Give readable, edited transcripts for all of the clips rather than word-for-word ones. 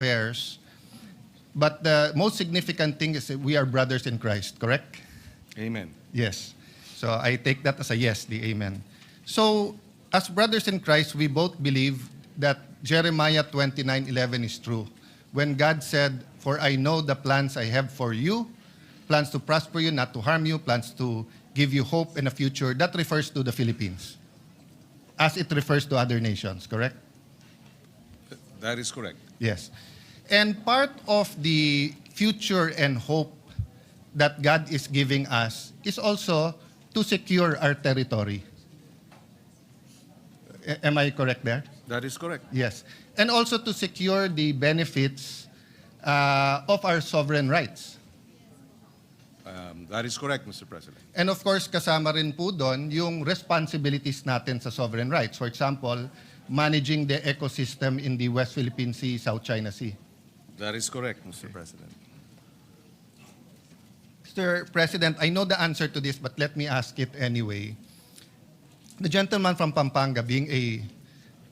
affairs. But the most significant thing is that we are brothers in Christ, correct? Amen. Yes. So I take that as a yes, the amen. So as brothers in Christ, we both believe that Jeremiah 29:11 is true. When God said, "For I know the plans I have for you, plans to prosper you, not to harm you, plans to give you hope in a future," that refers to the Philippines, as it refers to other nations, correct? That is correct. Yes. And part of the future and hope that God is giving us is also to secure our territory. Am I correct there? That is correct. Yes. And also to secure the benefits of our sovereign rights. That is correct, Mr. President. And of course, kasama rin po doon yung responsibilities natin sa sovereign rights. For example, managing the ecosystem in the West Philippine Sea, South China Sea. That is correct, Mr. President. Mr. President, I know the answer to this, but let me ask it anyway. The gentleman from Pampanga, being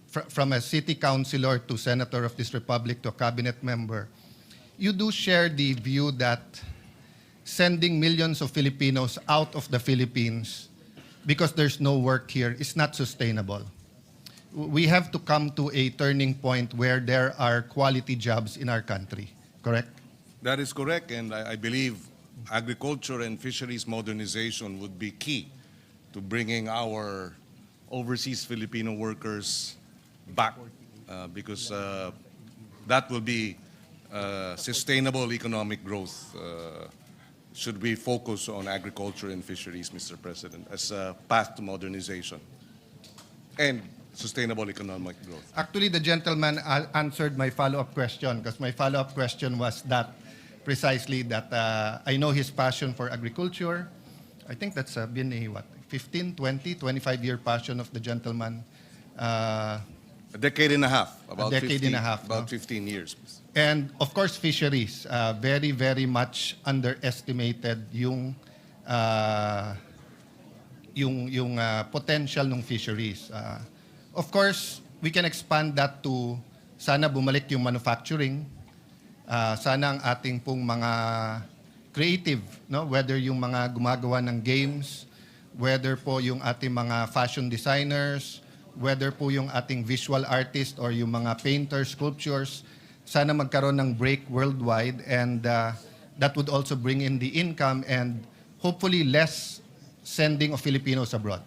from a city councilor to senator of this republic to a cabinet member, you do share the view that sending millions of Filipinos out of the Philippines because there's no work here is not sustainable. We have to come to a turning point where there are quality jobs in our country, correct? That is correct, and I believe agriculture and fisheries modernization would be key to bringing our overseas Filipino workers back because that will be sustainable economic growth should we focus on agriculture and fisheries, Mr. President, as a path to modernization and sustainable economic growth. Actually, the gentleman answered my follow-up question because my follow-up question was that precisely that I know his passion for agriculture. I think that's been a, 15, 20, 25-year passion of the gentleman. A decade and a half. About A decade 15, and a half, About no? 15 years. And of course, fisheries. Very, very much underestimated yung potential ng fisheries. Of course, we can expand that to sana bumalik yung manufacturing. Sana ang ating pong mga creative, no? Whether yung mga gumagawa ng games, whether po yung ating mga fashion designers, whether po yung ating visual artist or yung mga painters, sculptures, sana magkaroon ng break worldwide and that would also bring in the income and hopefully less sending of Filipinos abroad.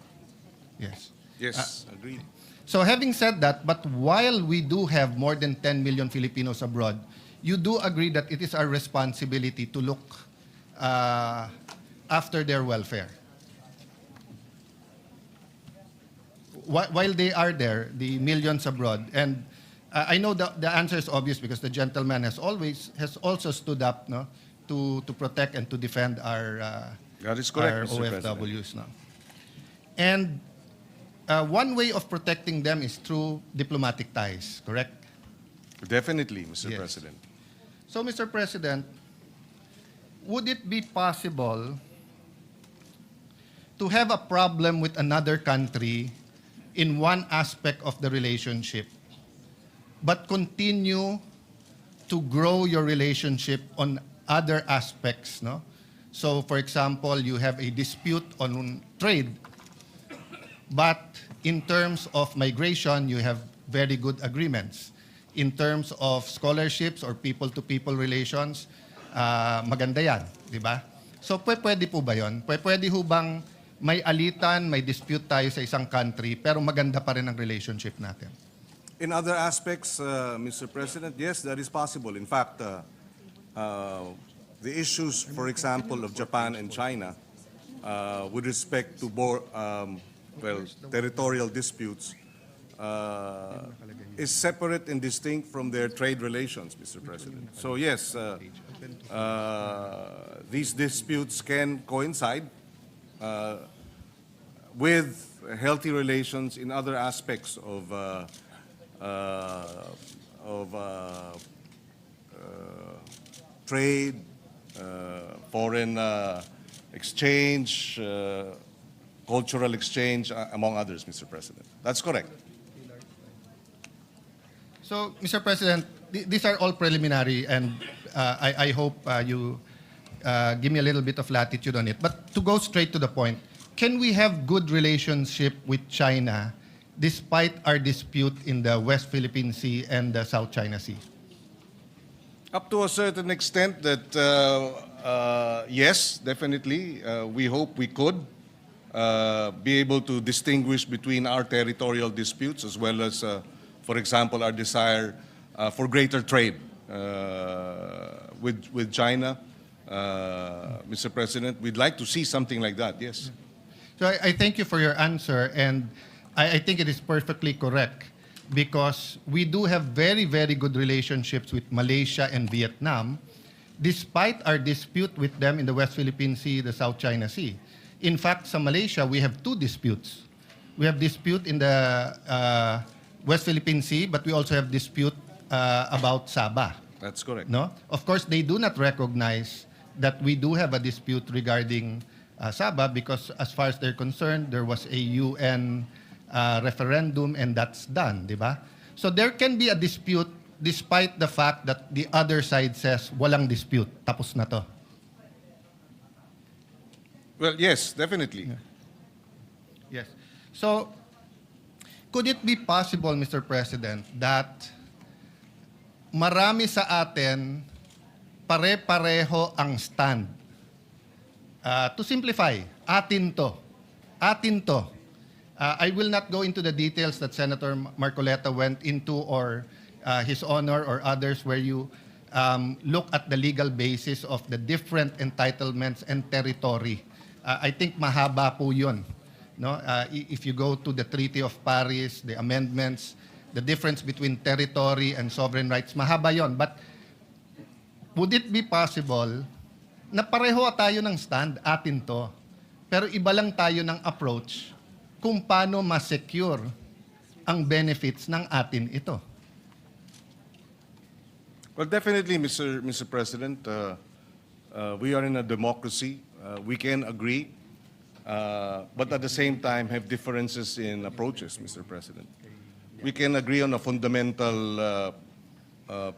Yes. Yes, agreed. So having said that, but while we do have more than 10 million Filipinos abroad, you do agree that it is our responsibility to look after their welfare. While they are there, the millions abroad, and I know the answer is obvious because the gentleman has also stood up, no, to protect and to defend our That is correct, our Mr. President. OFWs, no. And one way of protecting them is through diplomatic ties, correct? Definitely, Mr. Yes. President. So, Mr. President, would it be possible to have a problem with another country in one aspect of the relationship, but continue to grow your relationship on other aspects, no? So, for example, you have a dispute on trade, but in terms of migration, you have very good agreements. In terms of scholarships or people-to-people relations, maganda yan, di ba? So, pwede po ba yun? Pwede ho bang may alitan, may dispute tayo sa isang country, pero maganda pa rin ang relationship natin? In other aspects, Mr. President, yes, that is possible. In fact, the issues, for example, of Japan and China with respect to territorial disputes is separate and distinct from their trade relations, Mr. President. So yes, these disputes can coincide with healthy relations in other aspects of trade, foreign exchange, cultural exchange, among others, Mr. President. That's correct. So, Mr. President, these are all preliminary, and I hope you give me a little bit of latitude on it. But to go straight to the point, can we have good relationship with China despite our dispute in the West Philippine Sea and the South China Sea? Up to a certain extent that, yes, definitely. We hope we could be able to distinguish between our territorial disputes as well as, for example, our desire for greater trade with China. Mr. President, we'd like to see something like that, yes. So I thank you for your answer, and I think it is perfectly correct because we do have very, very good relationships with Malaysia and Vietnam, despite our dispute with them in the West Philippine Sea, the South China Sea. In fact, sa Malaysia, we have two disputes. We have dispute in the West Philippine Sea, but we also have dispute about Sabah. That's correct. No? Of course, they do not recognize that we do have a dispute regarding Sabah because as far as they're concerned, there was a UN referendum and that's done, di ba? So there can be a dispute despite the fact that the other side says, walang dispute, tapos na to. Well, yes, definitely. Yes. So, could it be possible, Mr. President, that marami sa atin pare-pareho ang stand? To simplify, atin to. Atin to. I will not go into the details that Senator Marcoleta went into or His Honor or others where you look at the legal basis of the different entitlements and territory. I think mahaba po yun. No? If you go to the Treaty of Paris, the amendments, the difference between territory and sovereign rights, mahaba yon. But would it be possible na pareho tayo ng stand, atin to, pero iba lang tayo ng approach kung paano ma-secure ang benefits ng atin ito? Well, definitely, Mr. President, we are in a democracy. We can agree, but at the same time have differences in approaches, Mr. President. We can agree on a fundamental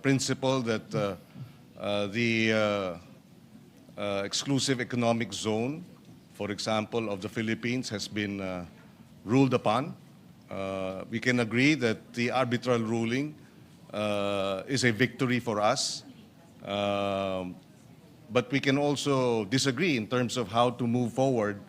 principle that the exclusive economic zone, for example, of the Philippines has been ruled upon. We can agree that the arbitral ruling is a victory for us. But we can also disagree in terms of how to move forward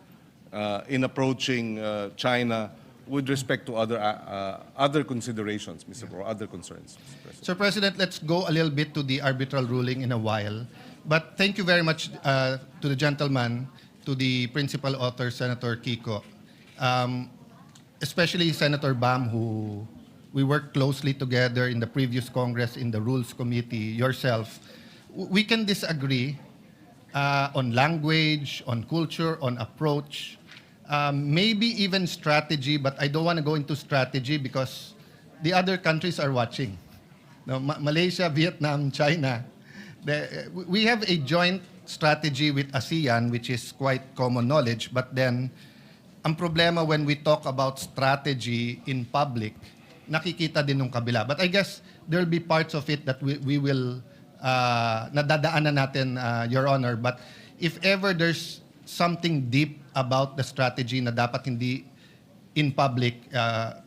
in approaching China with respect to other considerations, other concerns, Mr. President. Sir President, let's go a little bit to the arbitral ruling in a while. But thank you very much to the gentleman, to the principal author, Senator Kiko. Especially Senator Bam, who we worked closely together in the previous Congress, in the Rules Committee, yourself. We can disagree on language, on culture, on approach, maybe even strategy, but I don't want to go into strategy because the other countries are watching. No, Malaysia, Vietnam, China. We have a joint strategy with ASEAN, which is quite common knowledge, but then ang problema when we talk about strategy in public, nakikita din ng kabila. But I guess there will be parts of it that we will nadadaanan natin, Your Honor. But if ever there's something deep about the strategy na dapat hindi in public,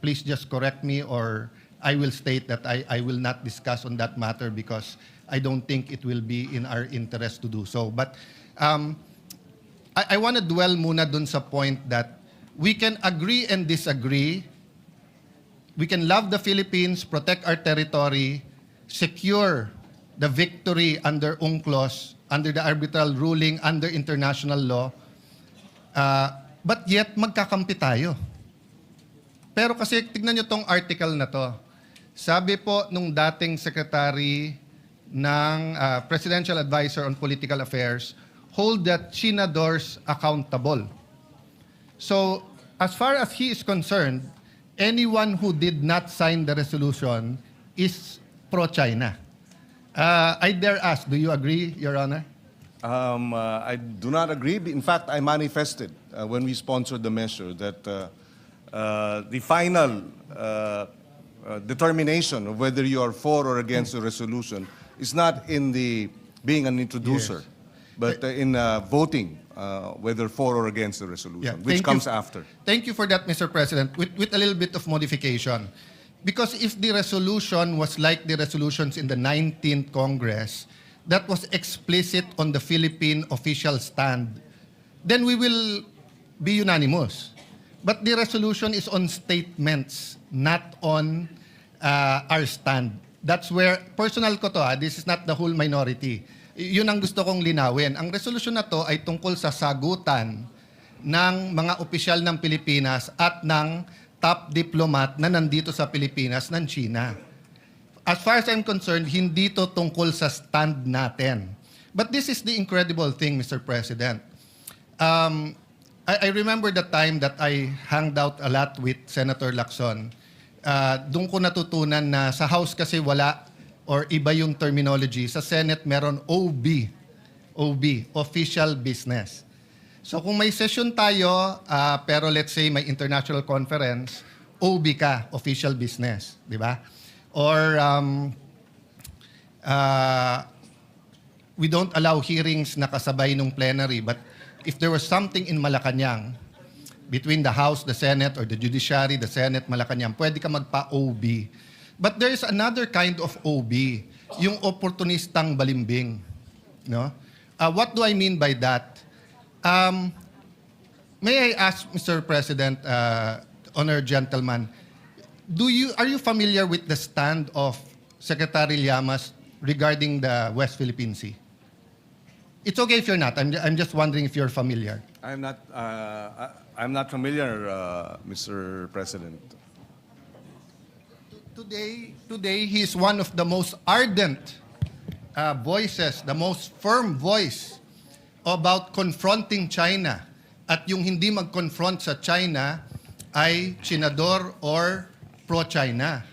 please just correct me or I will state that I will not discuss on that matter because I don't think it will be in our interest to do so. But I want to dwell muna dun sa point that we can agree and disagree. We can love the Philippines, protect our territory, secure the victory under UNCLOS, under the arbitral ruling, under international law, but yet magkakampi tayo. Pero kasi tignan nyo tong article na to. Sabi po nung dating secretary ng Presidential Advisor on Political Affairs, hold the Chinadors accountable. So, as far as he is concerned, anyone who did not sign the resolution is pro-China. I dare ask, do you agree, Your Honor? I do not agree. In fact, I manifested when we sponsored the measure that the final determination of whether you are for or against the resolution is not in the being an introducer, but in voting whether for or against the resolution, which thank comes you. after. Thank you for that, Mr. President, with a little bit of modification. Because if the resolution was like the resolutions in the 19th Congress, that was explicit on the Philippine official stand, then we will be unanimous. But the resolution is on statements, not on our stand. That's where, personal ko to, this is not the whole minority. Yun ang gusto kong linawin. Ang resolution na to ay tungkol sa sagutan ng mga opisyal ng Pilipinas at ng top diplomat na nandito sa Pilipinas ng China. As far as I'm concerned, hindi to tungkol sa stand natin. But this is the incredible thing, Mr. President. I remember the time that I hanged out a lot with Senator Lacson. Doon ko natutunan na sa House kasi wala or iba yung terminology. Sa Senate meron OB, official business. So kung may session tayo, pero let's say may international conference, OB ka, official business, di ba? Or we don't allow hearings na kasabay nung plenary, but if there was something in Malacanang, between the House, the Senate, or the Judiciary, the Senate, Malacanang, pwede ka magpa-OB. But there is another kind of OB, yung opportunistang balimbing. No? What do I mean by that? May I ask, Mr. President, honored gentleman, are you familiar with the stand of Secretary Llamas regarding the West Philippine Sea? It's okay if you're not. I'm just wondering if you're familiar. I'm not familiar, Mr. President. Today, he is one of the most ardent voices, the most firm voice about confronting China. At yung hindi mag-confront sa China ay Chinador or pro-China.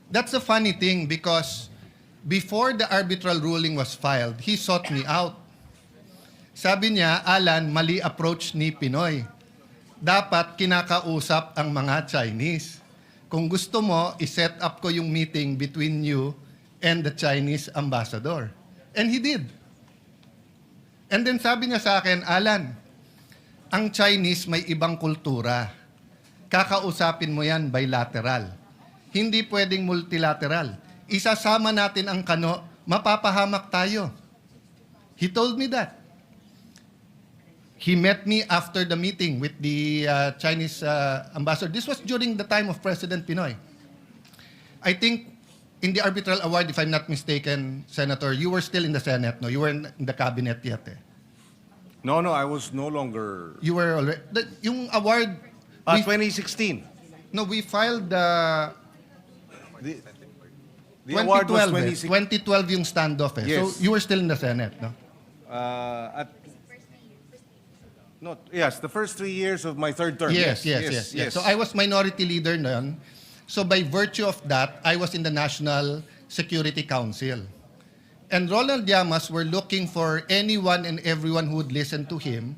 That's a funny thing because before the arbitral ruling was filed, he sought me out. Sabi niya, Alan, mali approach ni Pinoy. Dapat kinakausap ang mga Chinese. Kung gusto mo, i-set up ko yung meeting between you and the Chinese ambassador. And he did. And then sabi niya sa akin, Alan, ang Chinese may ibang kultura. Kakausapin mo yan bilateral. Hindi pwedeng multilateral. Isasama natin ang kano, mapapahamak tayo. He told me that. He met me after the meeting with the Chinese ambassador. This was during the time of President Pinoy. I think in the arbitral award, if I'm not mistaken, Senator, you were still in the Senate, no? You were in the cabinet yet, eh? No, I was no longer. You were already... Yung award... 2016. No, we filed The award was 2016. 2012 yung standoff, eh. Yes. So you were still in the Senate, no? Yes, the first 3 years of my third term. Yes. So I was minority leader noon. So by virtue of that, I was in the National Security Council. And Ronald Llamas were looking for anyone and everyone who would listen to him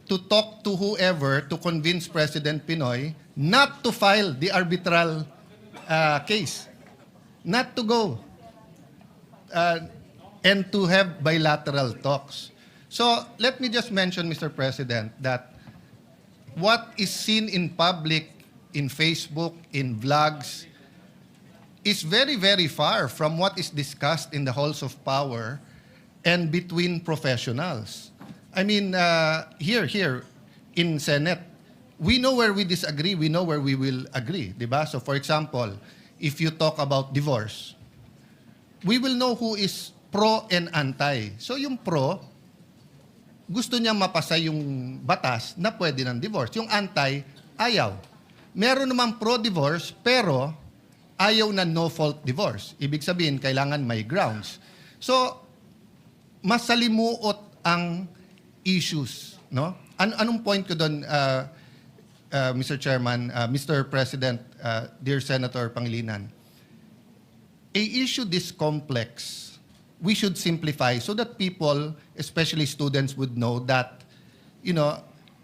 to talk to whoever to convince President Pinoy not to file the arbitral case, not to go, and to have bilateral talks. So let me just mention, Mr. President, that what is seen in public, in Facebook, in vlogs, is very, very far from what is discussed in the halls of power and between professionals. I mean, here in Senate, we know where we disagree, we know where we will agree, di ba? So for example, if you talk about divorce, we will know who is pro and anti. So yung pro, gusto niya mapasa yung batas na pwede ng divorce. Yung anti, ayaw. Meron naman pro-divorce, pero ayaw na no-fault divorce. Ibig sabihin, kailangan may grounds. So, masalimuot ang issues. No? Anong point ko doon, Mr. Chairman, Mr. President, dear Senator Pangilinan? A issue this complex, we should simplify so that people, especially students, would know that,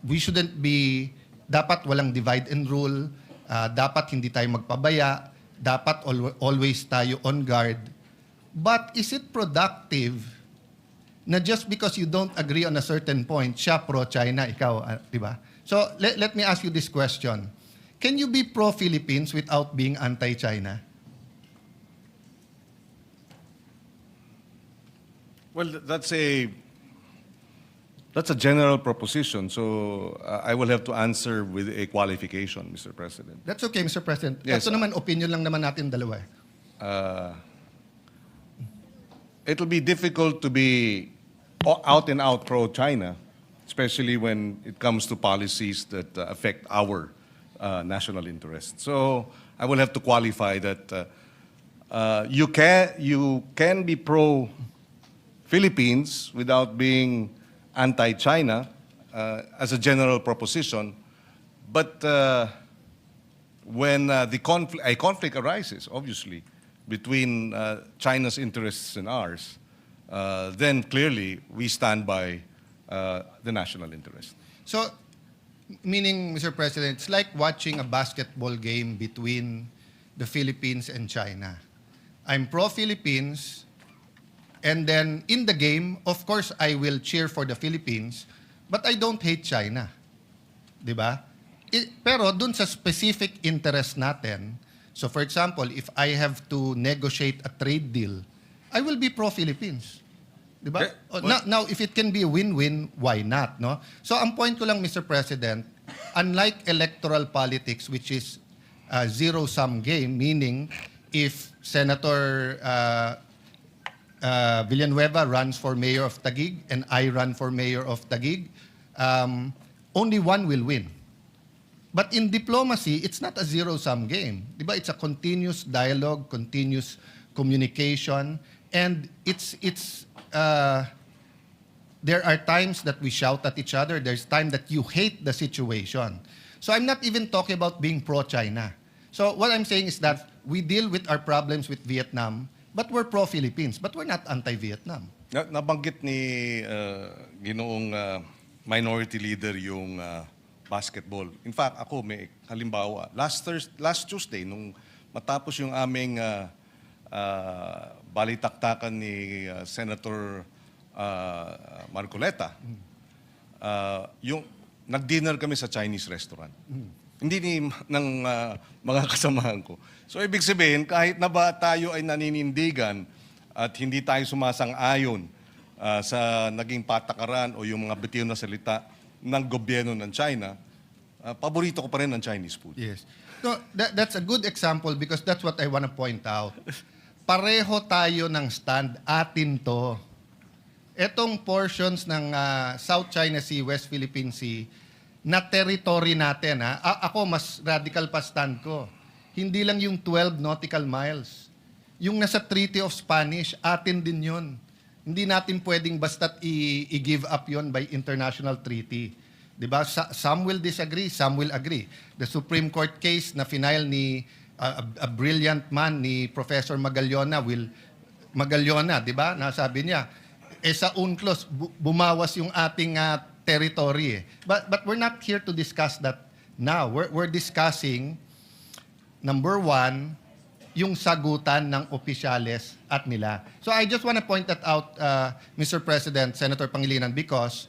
we shouldn't be, dapat walang divide and rule, dapat hindi tayo magpabaya, dapat always tayo on guard. But is it productive na just because you don't agree on a certain point, siya pro-China, ikaw, di ba? So let me ask you this question. Can you be pro-Philippines without being anti-China? Well, that's a general proposition. So I will have to answer with a qualification, Mr. President. That's okay, Mr. President. Yes. Ito naman, opinion lang naman natin dalawa. It'll be difficult to be out and out pro-China, especially when it comes to policies that affect our national interest. So I will have to qualify that you can be pro-Philippines without being anti-China as a general proposition, but when a conflict arises, obviously, between China's interests and ours, then clearly we stand by the national interest. So, meaning, Mr. President, it's like watching a basketball game between the Philippines and China. I'm pro-Philippines, and then in the game, of course, I will cheer for the Philippines, but I don't hate China. Di ba? Pero dun sa specific interest natin, so for example, if I have to negotiate a trade deal, I will be pro-Philippines. Di ba? Okay. Now, if it can be a win-win, why not? No? So ang point ko lang, Mr. President, unlike electoral politics, which is a zero-sum game, meaning if Senator Villanueva runs for mayor of Taguig and I run for mayor of Taguig, only one will win. But in diplomacy, it's not a zero-sum game. Diba? It's a continuous dialogue, continuous communication, and there are times that we shout at each other. There's time that you hate the situation. So I'm not even talking about being pro-China. So what I'm saying is that we deal with our problems with Vietnam, but we're pro-Philippines, but we're not anti-Vietnam. Nabanggit ni Ginoong minority leader yung basketball. In fact, ako may halimbawa. Last Tuesday, nung matapos yung aming balitaktakan ni Senator Marcoleta, yung nag-dinner kami sa Chinese restaurant. Hindi ng mga kasamahan ko. So ibig sabihin, kahit na ba tayo ay naninindigan at hindi tayo sumasang-ayon sa naging patakaran o yung mga bitiw na salita ng gobyerno ng China, paborito ko pa rin ang Chinese food. Yes. So that's a good example because that's what I want to point out. Pareho tayo ng stand, atin to. Etong portions ng South China Sea, West Philippine Sea, na territory natin. Ako, mas radical pa stand ko. Hindi lang yung 12 nautical miles. Yung nasa Treaty of Spanish, atin din yun. Hindi natin pwedeng basta't i-give up yon by international treaty. Diba? Some will disagree, some will agree. The Supreme Court case na final ni a brilliant man ni Professor Magallona, diba? Nasabi niya, sa UNCLOS, bumawas yung ating territory. But we're not here to discuss that now. We're discussing, number one, yung sagutan ng opisyales at nila. So I just want to point that out, Mr. President, Senator Pangilinan, because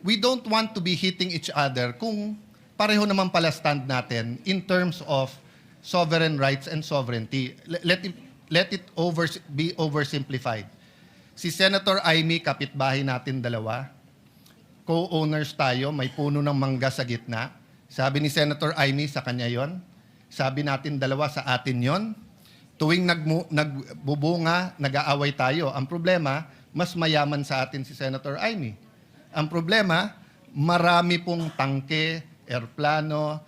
we don't want to be hitting each other kung pareho naman pala stand natin in terms of sovereign rights and sovereignty. Let it be oversimplified. Si Senator Amy, kapitbahay natin dalawa, co-owners tayo, may puno ng mangga sa gitna. Sabi ni Senator Amy, sa kanya yon. Sabi natin dalawa, sa atin yon. Tuwing nagbubunga, nag-aaway tayo. Ang problema, mas mayaman sa atin si Senator Amy. Ang problema, marami pong tangke, airplano,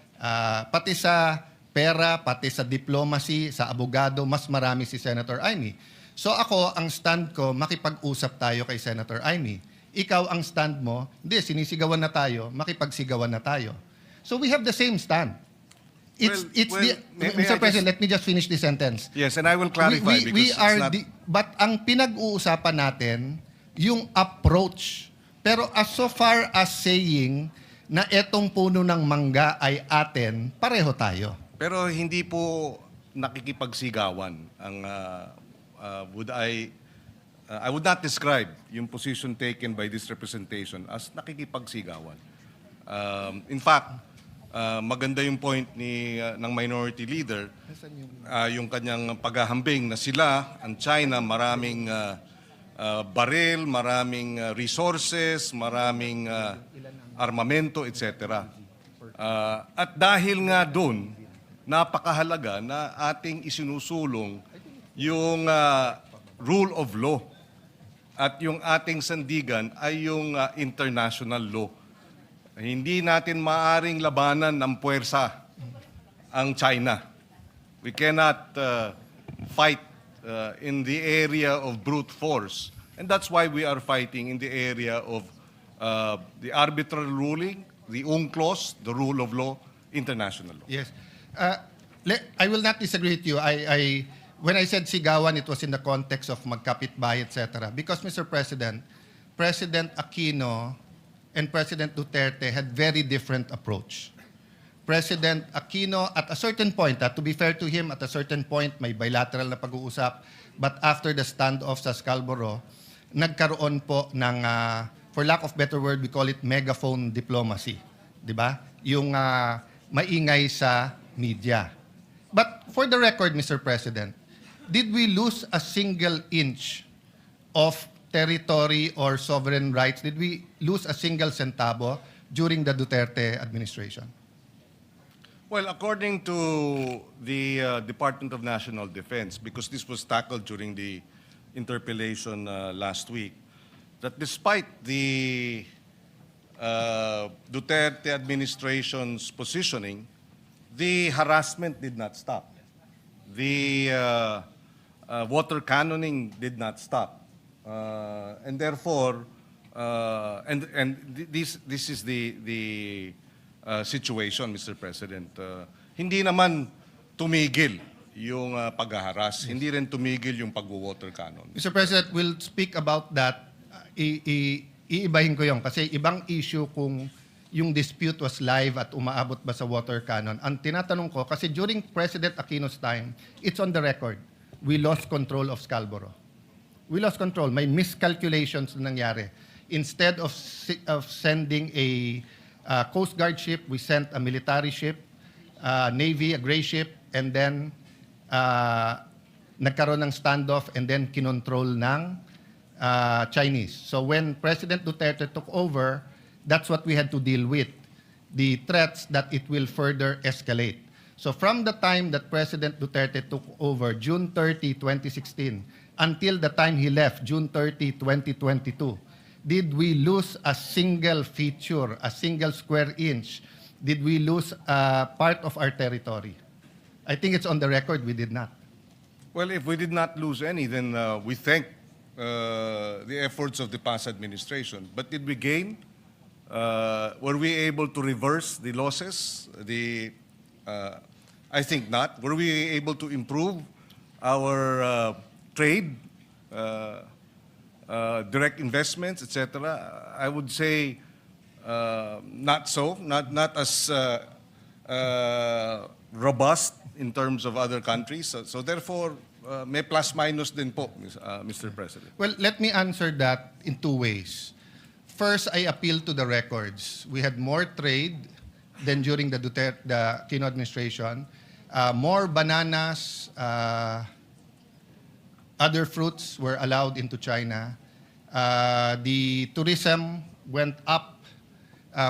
pati sa pera, pati sa diplomacy, sa abogado, mas marami si Senator Amy. So ako, ang stand ko, makipag-usap tayo kay Senator Amy. Ikaw, ang stand mo, hindi, sinisigawan na tayo, makipagsigawan na tayo. So we have the same stand. Mr. President, let me just finish the sentence. Yes, and I will clarify but ang pinag-uusapan natin, yung approach. Pero as so far as saying na etong puno ng mangga ay atin, pareho tayo. Pero hindi po nakikipagsigawan. I would not describe yung position taken by this representation as nakikipagsigawan. In fact, maganda yung point ng minority leader, yung kanyang paghahambing na sila, ang China, maraming baril, maraming resources, maraming armamento, etc. At dahil nga doon, napakahalaga na ating isinusulong yung rule of law at yung ating sandigan ay yung international law. Hindi natin maaring labanan ng puwersa ang China. We cannot fight in the area of brute force. And that's why we are fighting in the area of the arbitral ruling, the UNCLOS, the rule of law, international law. Yes. I will not disagree with you. When I said sigawan, it was in the context of magkapitbahay, etc. Because, Mr. President, President Aquino and President Duterte had very different approach. President Aquino, at a certain point, to be fair to him, at a certain point, may bilateral na pag-uusap. But after the standoff sa Scarborough, nagkaroon po ng, for lack of better word, we call it megaphone diplomacy. Di ba? Yung maingay sa media. But for the record, Mr. President, did we lose a single inch of territory or sovereign rights? Did we lose a single centavo during the Duterte administration? Well, according to the Department of National Defense, because this was tackled during the interpellation last week, that despite the Duterte administration's positioning, the harassment did not stop. The water cannoning did not stop. And therefore, this is the situation, Mr. President. Hindi naman tumigil yung paghaharas. Hindi rin tumigil yung pag-water cannon. Mr. President, we'll speak about that. Iibahin ko yun kasi ibang issue kung yung dispute was live at umaabot ba sa water cannon. Ang tinatanong ko, kasi during President Aquino's time, it's on the record, we lost control of Scarborough. We lost control. May miscalculations na nangyari. Instead of sending a Coast Guard ship, we sent a military ship, Navy, a gray ship, and then nagkaroon ng standoff and then kinontrol ng Chinese. So when President Duterte took over, that's what we had to deal with, the threats that it will further escalate. So from the time that President Duterte took over, June 30, 2016, until the time he left, June 30, 2022, did we lose a single feature, a single square inch? Did we lose part of our territory? I think it's on the record, we did not. Well, if we did not lose any, then we thank the efforts of the past administration. But did we gain? Were we able to reverse the losses? I think not. Were we able to improve our trade, direct investments, etc.? I would say not so. Not as robust in terms of other countries. So therefore, may plus minus din po, Mr. President. Well, let me answer that in two ways. First, I appeal to the records. We had more trade than during the Aquino administration. More bananas, other fruits were allowed into China. The tourism went up.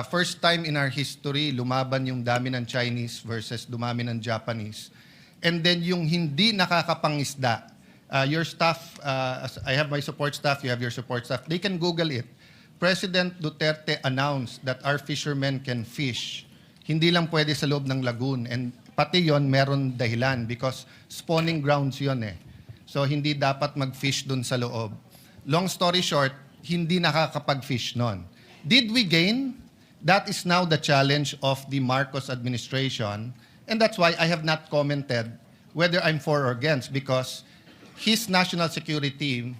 First time in our history, lumaban yung dami ng Chinese versus dumami ng Japanese. And then yung hindi nakakapangisda, your staff, I have my support staff, you have your support staff, they can Google it. President Duterte announced that our fishermen can fish. Hindi lang pwede sa loob ng lagoon. And pati yon meron dahilan because spawning grounds yon eh. So hindi dapat mag-fish dun sa loob. Long story short, hindi nakakapag-fish nun. Did we gain? That is now the challenge of the Marcos administration. And that's why I have not commented whether I'm for or against because his national security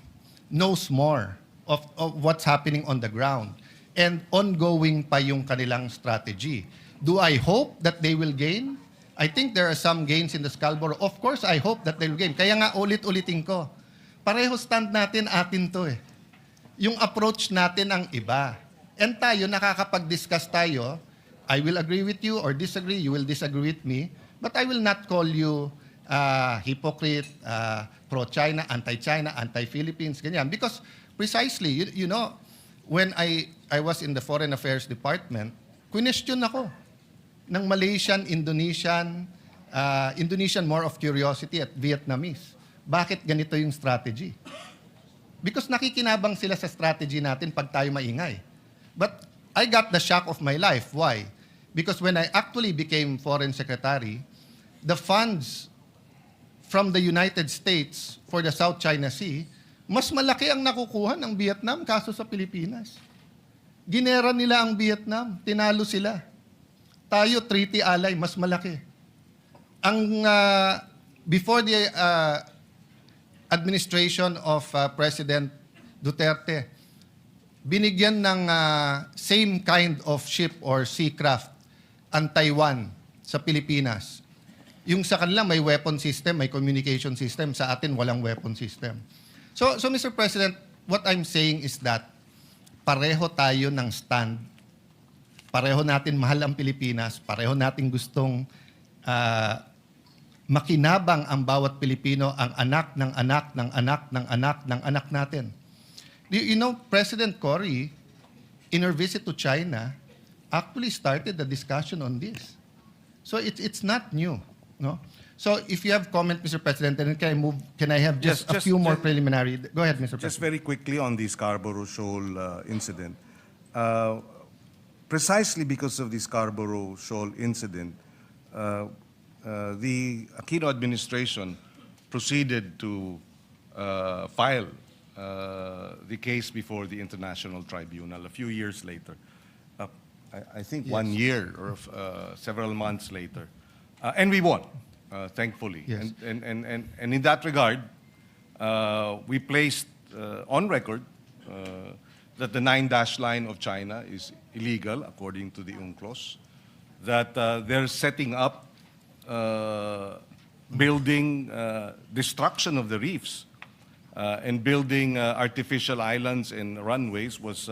knows more of what's happening on the ground. And ongoing pa yung kanilang strategy. Do I hope that they will gain? I think there are some gains in the Scarborough. Of course, I hope that they'll gain. Kaya nga ulit-ulitin ko, pareho stand natin, atin to eh. Yung approach natin ang iba. And tayo, nakakapag-discuss tayo, I will agree with you or disagree, you will disagree with me, but I will not call you hypocrite, pro-China, anti-China, anti-Philippines, ganyan. Because precisely, you know, when I was in the Foreign Affairs Department, question ako ng Malaysian, Indonesian, Indonesian more of curiosity at Vietnamese. Bakit ganito yung strategy? Because nakikinabang sila sa strategy natin pag tayo maingay. But I got the shock of my life. Why? Because when I actually became Foreign Secretary, the funds from the United States for the South China Sea, mas malaki ang nakukuha ng Vietnam kaso sa Pilipinas. Ginera nila ang Vietnam, tinalo sila. Tayo, treaty ally, mas malaki. Ang before the administration of President Duterte, binigyan ng same kind of ship or seacraft ang Taiwan sa Pilipinas. Yung sa kanila may weapon system, may communication system. Sa atin, walang weapon system. So Mr. President, what I'm saying is that pareho tayo ng stand. Pareho natin mahal ang Pilipinas. Pareho natin gustong makinabang ang bawat Pilipino, ang anak ng anak ng anak ng anak ng anak natin. You know, President Cory, in her visit to China, actually started the discussion on this. So it's not new, no? So if you have comment, Mr. President, then can I have just a few more preliminary? Go ahead, Mr. Just President. very quickly on the Scarborough Shoal incident. Precisely because of the Scarborough Shoal incident, the Aquino administration proceeded to file the case before the International Tribunal a few years later. I think 1 year or several months later. And we won, thankfully. Yes. And in that regard, we placed on record that the 9-dash line of China is illegal, according to the UNCLOS, that they're setting up, building destruction of the reefs and building artificial islands and runways was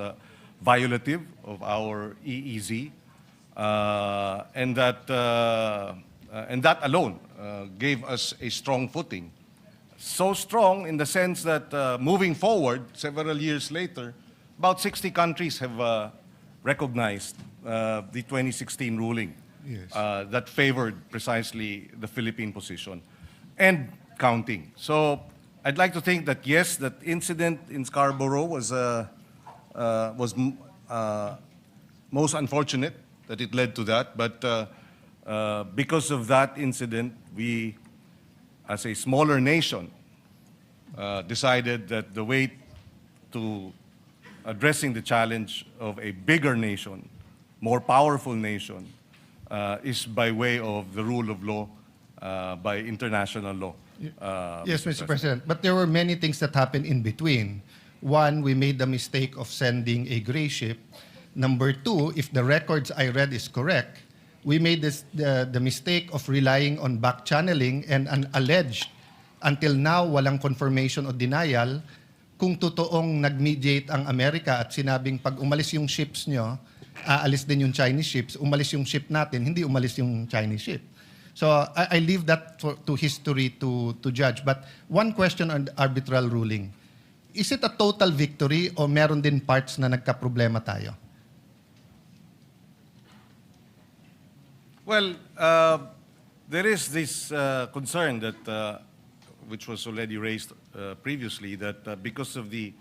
violative of our EEZ, and that alone gave us a strong footing. So strong in the sense that moving forward, several years later, about 60 countries have recognized the 2016 ruling that favored precisely the Philippine position and counting. So I'd like to think that yes, that incident in Scarborough was most unfortunate that it led to that, but because of that incident, we, as a smaller nation, decided that the way to addressing the challenge of a bigger nation, more powerful nation, is by way of the rule of law, by international law. Yes, Mr. President. But there were many things that happened in between. One, we made the mistake of sending a gray ship. Number two, if the records I read is correct, we made the mistake of relying on back-channeling and an alleged, until now, walang confirmation o denial, kung totoong nag-mediate ang Amerika at sinabing pag umalis yung ships nyo, aalis din yung Chinese ships, umalis yung ship natin, hindi umalis yung Chinese ship. So I leave that to history to judge. But one question on the arbitral ruling. Is it a total victory o meron din parts na nagka-problema tayo? Well, there is this concern that, which was already raised previously, that because the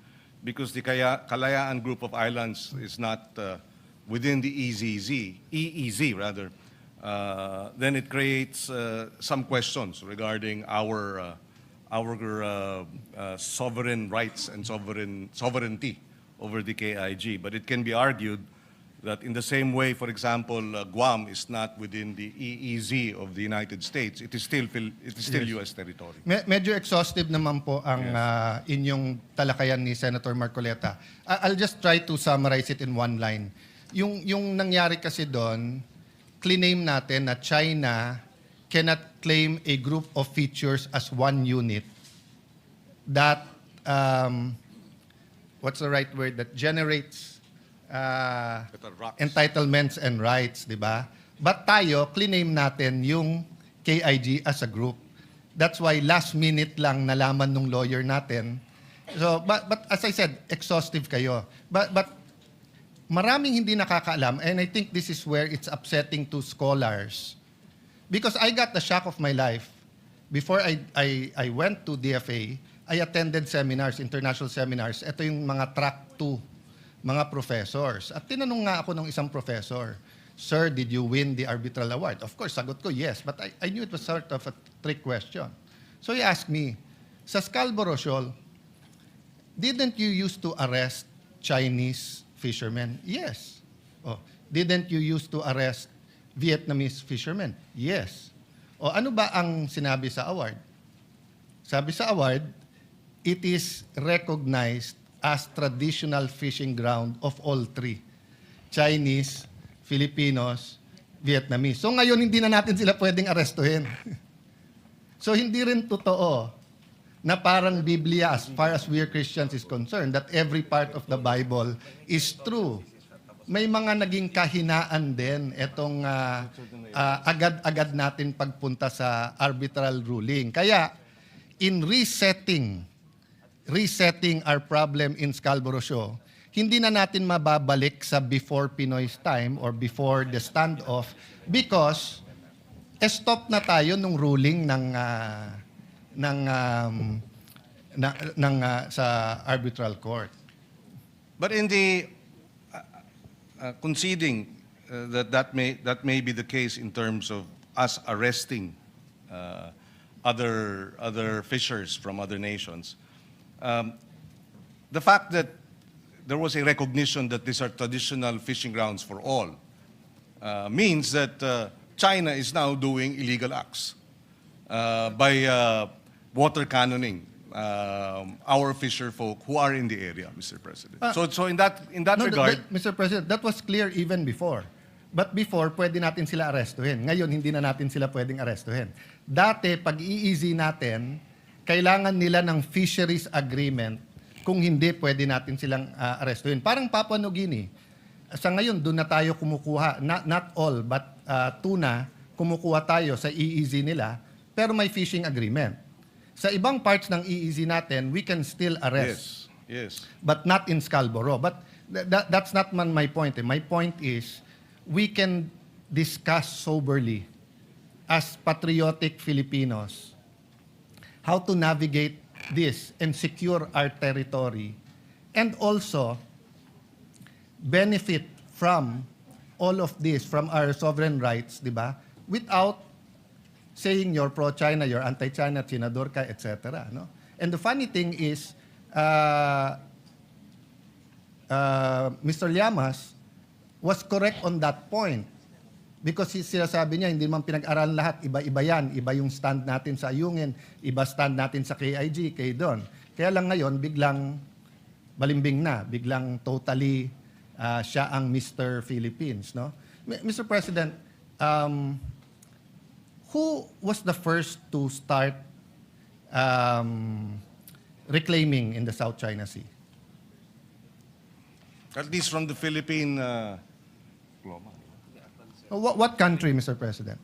Kalayaan group of islands is not within the EEZ rather, then it creates some questions regarding our sovereign rights and sovereignty over the KIG. But it can be argued that in the same way, for example, Guam is not within the EEZ of the United States, it is still U.S. territory. Medyo exhaustive naman po ang inyong talakayan ni Senator Marcoleta. I'll just try to summarize it in one line. Yung nangyari kasi doon, claim natin na China cannot claim a group of features as one unit that, what's the right word, that generates Ito, rocks. entitlements and rights, di ba? But tayo, claim natin yung KIG as a group. That's why last minute lang nalaman nung lawyer natin. So, but as I said, exhaustive kayo. But maraming hindi nakakaalam, and I think this is where it's upsetting to scholars. Because I got the shock of my life. Before I went to DFA, I attended seminars, international seminars. Ito yung mga track 2, mga professors. At tinanong nga ako ng isang professor, "Sir, did you win the arbitral award?" Of course, sagot ko, yes. But I knew it was sort of a trick question. So he asked me, "Sa Scarborough Shoal, didn't you used to arrest Chinese fishermen?" "Yes." "Oh, didn't you used to arrest Vietnamese fishermen?" "Yes." "O ano ba ang sinabi sa award?" Sabi sa award, "It is recognized as traditional fishing ground of all three, Chinese, Filipinos, Vietnamese." So ngayon, hindi na natin sila pwedeng arestuhin. So hindi rin totoo na parang Biblia, as far as we are Christians is concerned, that every part of the Bible is true. May mga naging kahinaan din itong agad-agad natin pagpunta sa arbitral ruling. Kaya, in resetting our problem in Scarborough Shoal, hindi na natin mababalik sa before Pinoy's time or before the standoff because stop na tayo nung ruling sa arbitral court. But in the conceding that may be the case in terms of us arresting other fishers from other nations, the fact that there was a recognition that these are traditional fishing grounds for all means that China is now doing illegal acts by water cannoning our fisher folk who are in the area, Mr. President. So in that regard, Mr. President, that was clear even before. But before, pwede natin sila arestuhin. Ngayon, hindi na natin sila pwedeng arestuhin. Dati, pag i-easy natin, kailangan nila ng fisheries agreement. Kung hindi, pwede natin silang arestuhin. Parang Papua New Guinea. Sa ngayon, doon na tayo kumukuha. Not all, but tuna, kumukuha tayo sa EEZ nila, pero may fishing agreement. Sa ibang parts ng EEZ natin, we can still arrest. yes. But not in Scarborough. But that's not my point. My point is, we can discuss soberly as patriotic Filipinos how to navigate this and secure our territory and also benefit from all of this, from our sovereign rights, di ba? Without saying you're pro-China, you're anti-China, Chinador ka, etc. No? And the funny thing is, Mr. Llamas was correct on that point. Because sinasabi niya, hindi man pinag-aralan lahat, iba-iba yan. Iba yung stand natin sa Ayungin, iba stand natin sa KIG, kay Don. Kaya lang ngayon, biglang balimbing na, biglang totally siya ang Mr. Philippines. No? Mr. President, who was the first to start reclaiming in the South China Sea? At least from the Philippine What country, Mr. President?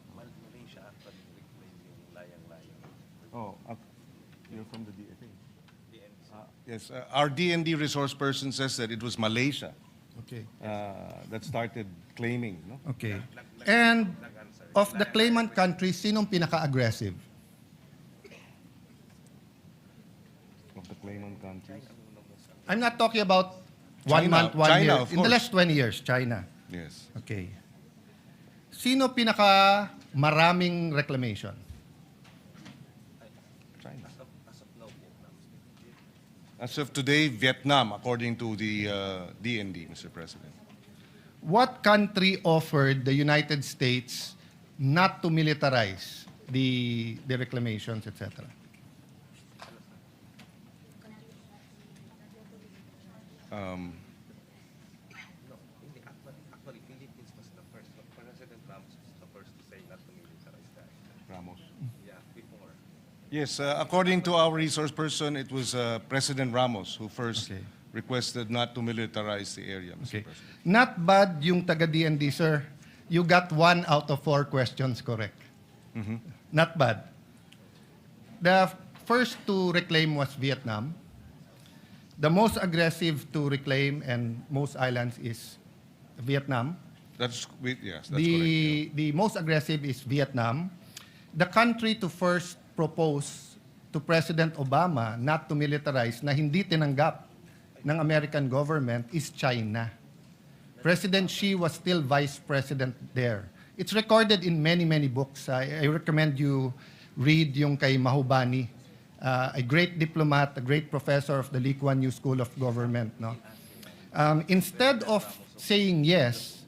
You're from the DFA. Yes, our DND resource person says that it was Malaysia Okay. that started claiming. No? Okay. And of the claimant countries, sinong pinaka-aggressive? Of the claimant countries. I'm not talking about 1 China. month, 1 China, year. of In the course. last 20 years, China. Yes. Okay. Sino pinaka-maraming reclamation? China. As of today, Vietnam, according to the DND, Mr. President. What country offered the United States not to militarize the reclamations, etc.? Actually, Philippines was the first, but President Ramos was the first to say not to militarize that. Yes, according to our resource person, it was President Ramos who first Okay. requested not to militarize the area, Mr. Okay. President. Not bad yung taga-DND, sir. You got 1 out of 4 questions correct. Not bad. The first to reclaim was Vietnam. The most aggressive to reclaim and most islands is Vietnam. Yes, that's correct. The most aggressive is Vietnam. The country to first propose to President Obama not to militarize na hindi tinanggap ng American government is China. President Xi was still vice president there. It's recorded in many, many books. I recommend you read yung kay Mahubani, a great diplomat, a great professor of the Lee Kuan Yew School of Government. No? Instead of saying yes,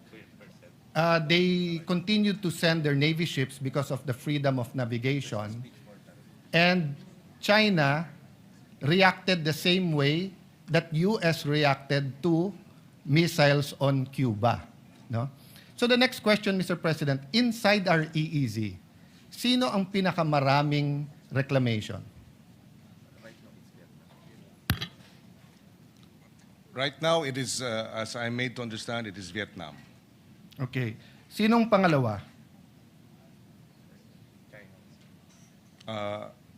they continued to send their navy ships because of the freedom of navigation. And China reacted the same way that US reacted to missiles on Cuba. No? So the next question, Mr. President, inside our EEZ, sino ang pinakamaraming reclamation? Right now, it is, as I made to understand, it is Vietnam. Okay. Sinong pangalawa?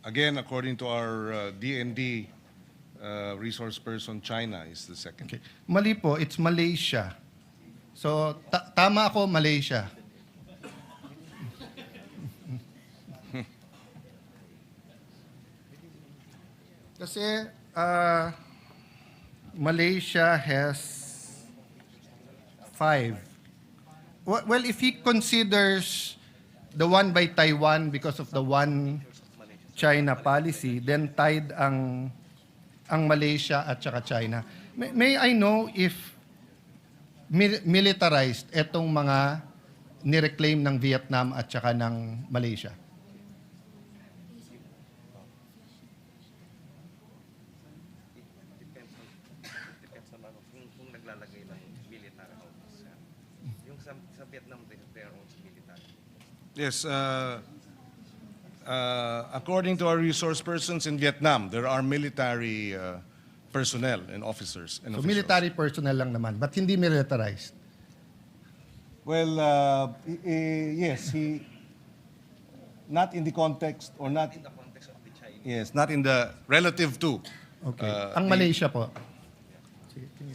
Again, according to our DND resource person, China is the second. Okay. Mali po, it's Malaysia. So, tama ako, Malaysia. Kasi, Malaysia has 5. Well, if he considers the one by Taiwan because of the one China policy, then tied ang Malaysia at saka China. May I know if militarized etong mga nireclaim ng Vietnam at saka ng Malaysia? Depends naman kung naglalagay ng military officer. Yung sa Vietnam, they have their own military. Yes, according to our resource persons in Vietnam, there are military personnel and officers. And So officials. military personnel lang naman, but hindi militarized. Well, yes, he, not in the context or not, In the context of the Chinese, yes, not in the relative to. Okay. Ang Malaysia po.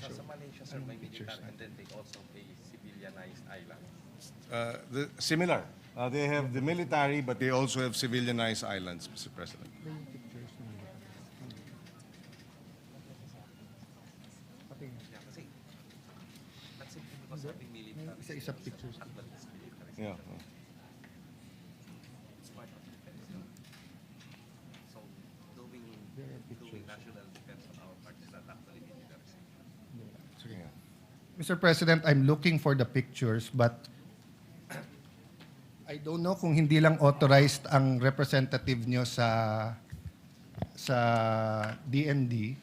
sa Malaysia, sir, may military, and then they also a civilianized island. Similar. They have the military, but they also have civilianized islands, Mr. President. Yeah, kasi that's simply because having military Isa-isa pictures. but it's military. Yeah. It's part of defense. So doing national defense on our part is not actually military. Mr. President, I'm looking for the pictures, but I don't know kung hindi lang authorized ang representative nyo sa DND.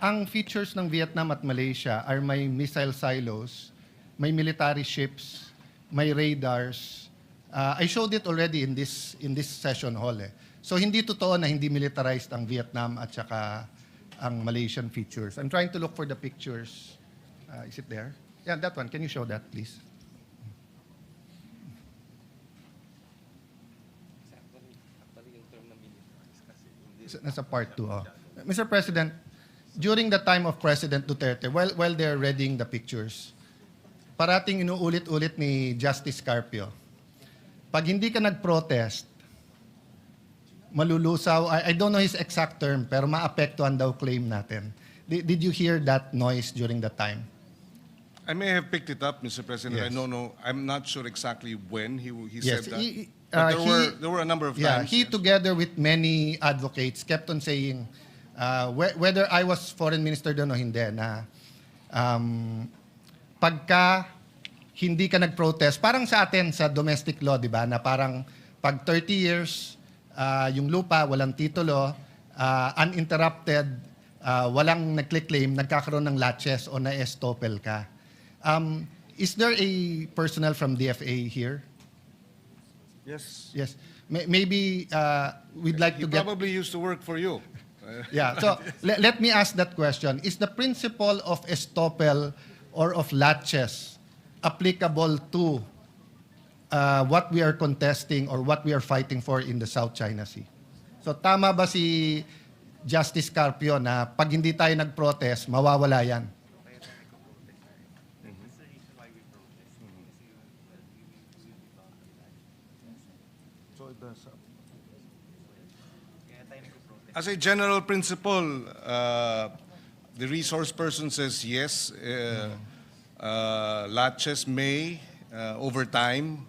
Ang features ng Vietnam at Malaysia are may missile silos, may military ships, may radars. I showed it already in this session hall. So hindi totoo na hindi militarized ang Vietnam at saka ang Malaysian features. I'm trying to look for the pictures. Is it there? Yeah, that one. Can you show that, please? Actually, yung term na military is kasi hindi Nasa part 2. Oh. Mr. President, during the time of President Duterte, while they're reading the pictures, parating inuulit-ulit ni Justice Carpio, pag hindi ka nag-protest, malulusaw, I don't know his exact term, pero maapektuhan daw claim natin. Did you hear that noise during that time? I may have picked it up, Mr. President. Yes. I don't know. I'm not sure exactly when he Yes, said that. he- But he- there were a number of Yeah, times. he yes. together with many advocates kept on saying, whether I was foreign minister doon o hindi, na pagka hindi ka nag-protest, parang sa atin sa domestic law, di ba, na parang pag 30 years, yung lupa, walang titulo, uninterrupted, walang nag-claim, nagkakaroon ng latches o na-estopel ka. Is there a personnel from DFA here? Yes. Yes. Maybe we'd like He to get... probably used to work for you. Yeah, so let me ask that question. Is the principle of estoppel or of laches applicable to what we are contesting or what we are fighting for in the South China Sea? So tama ba si Justice Carpio na pag hindi tayo nag-protest, mawawala yan? As a general principle, the resource person says yes. Latches may, over time,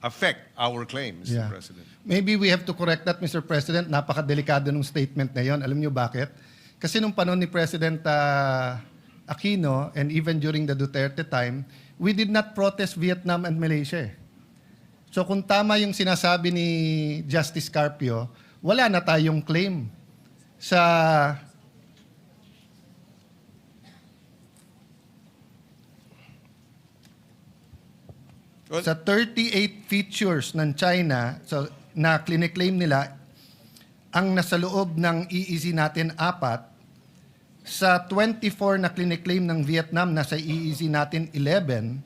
affect our claim, Mr. Yeah. President. Maybe we have to correct that, Mr. President. Napakadelikado ng statement na yon. Alam niyo bakit? Kasi nung panahon ni President Aquino and even during the Duterte time, we did not protest Vietnam and Malaysia. So kung tama yung sinasabi ni Justice Carpio, wala na tayong claim sa sa 38 features ng China na clinic-claim nila, ang nasa loob ng EEZ natin 4, sa 24 na clinic-claim ng Vietnam, nasa EEZ natin 11,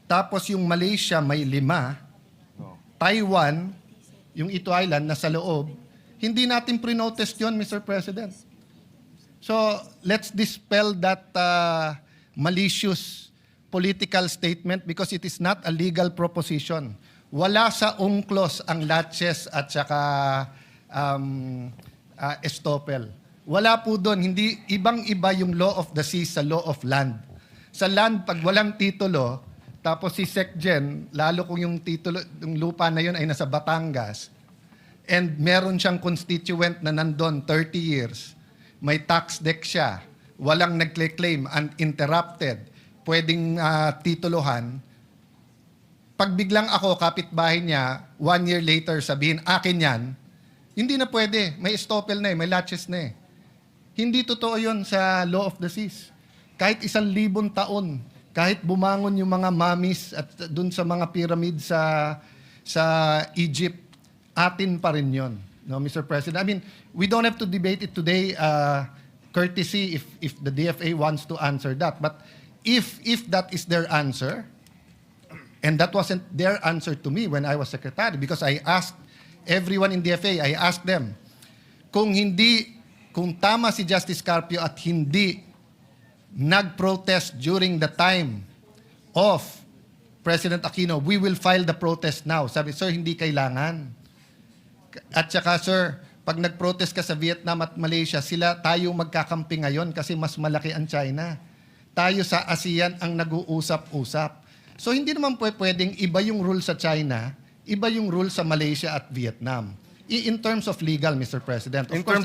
tapos yung Malaysia may 5, Taiwan, yung Ito Island, nasa loob, hindi natin pre-notice yun, Mr. President. So, let's dispel that malicious political statement because it is not a legal proposition. Wala sa UNCLOS ang laches at saka estoppel. Wala po doon. Hindi, ibang-iba yung law of the sea sa law of land. Sa land, pag walang titulo, tapos si SecGen, lalo kung yung titulo, yung lupa na yun ay nasa Batangas, and meron siyang constituent na nandun 30 years, may tax deck siya, walang nag-claim, uninterrupted, pwedeng tituluhan, pag biglang ako, kapitbahay niya, 1 year later, sabihin, akin yan, hindi na pwede. May estoppel na may latches na Hindi totoo yun sa law of the seas. Kahit 1,000 taon, kahit bumangon yung mga mummies at dun sa mga pyramid sa Egypt, atin pa rin yun. No, Mr. President? I mean, we don't have to debate it today, courtesy if the DFA wants to answer that. But if that is their answer, and that wasn't their answer to me when I was secretary, because I asked everyone in DFA, I asked them, kung tama si Justice Carpio at hindi nag-protest during the time of President Aquino, we will file the protest now. Sabi, sir, hindi kailangan. At saka, sir, pag nag-protest ka sa Vietnam at Malaysia, tayo magkakampi ngayon kasi mas malaki ang China. Tayo sa ASEAN ang nag-uusap-usap. So hindi naman pwedeng iba yung rule sa China, iba yung rule sa Malaysia at Vietnam. In terms of legal, Mr. President. Of course,